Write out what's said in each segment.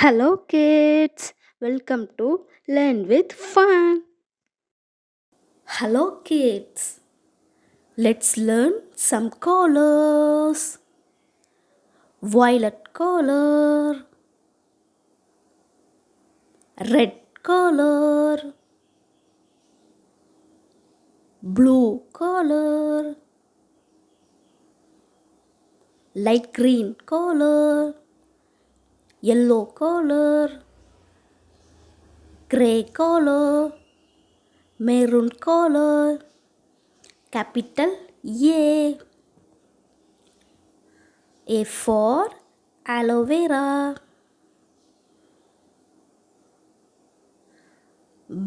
Hello, kids. Welcome to Learn with Fun. Hello, kids. Let's learn some colors. Violet color, red color, blue color, light green color, yellow color, gray color, maroon color, capital A. A for aloe vera.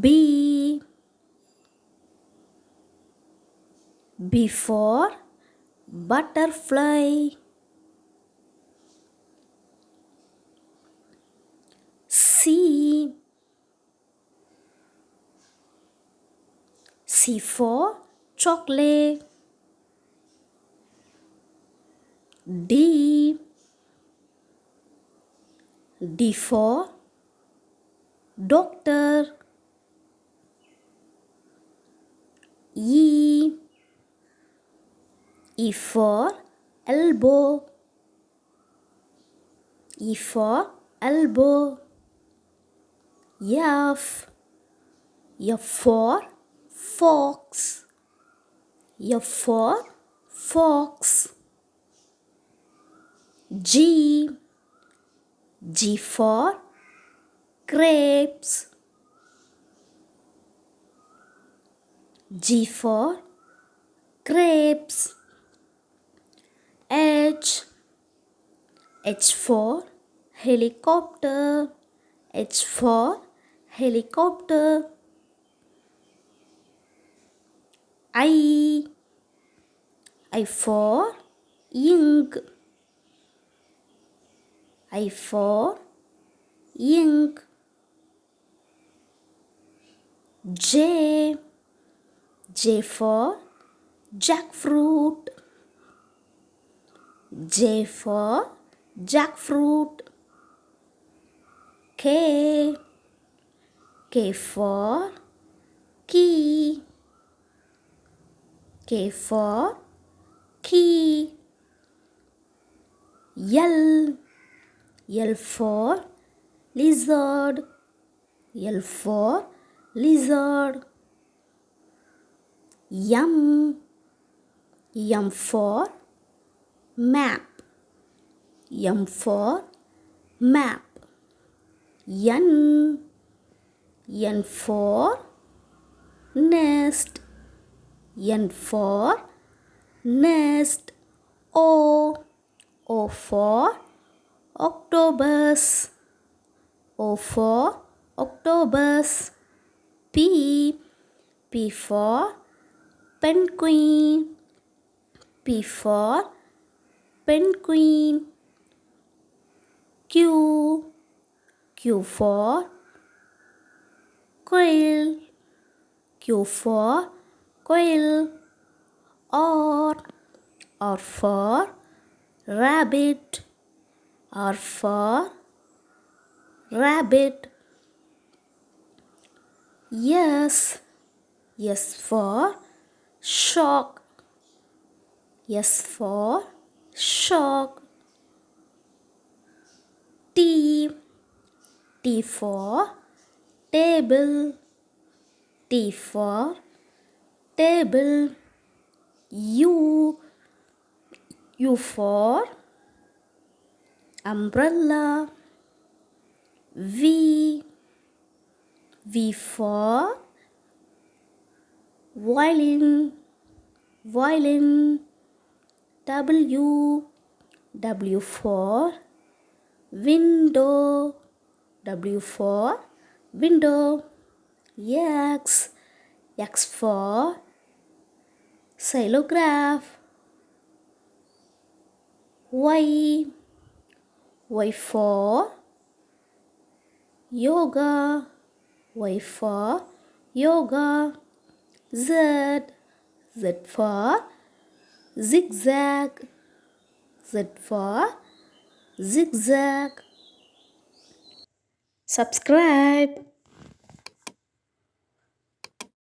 B. B for butterfly. C. C for chocolate. D. D for doctor. E. E for elbow. E for elbow. F. F for fox. F for fox. G. G for grapes. G for grapes. H. H for helicopter. H for helicopter. I. I for ink. I for ink. J. J for jackfruit. J for jackfruit. K. K for key. K for key. L. L for lizard. L for lizard. M. M for map. M for map. N. N for nest. N for nest. O. O for octopus. O for octopus. P. P for penguin. P for penguin. Q. Q for quail. Q for quail. R. R for rabbit. R for rabbit. S. S for shark. S for shark. T. T for table. T for table. U. U for umbrella. V. V for violin. Violin. W. W for window. W for window. X. X for xylograph. Y. Y for yoga. Y for yoga. Z. Z for zigzag. Z for zigzag. Subscribe.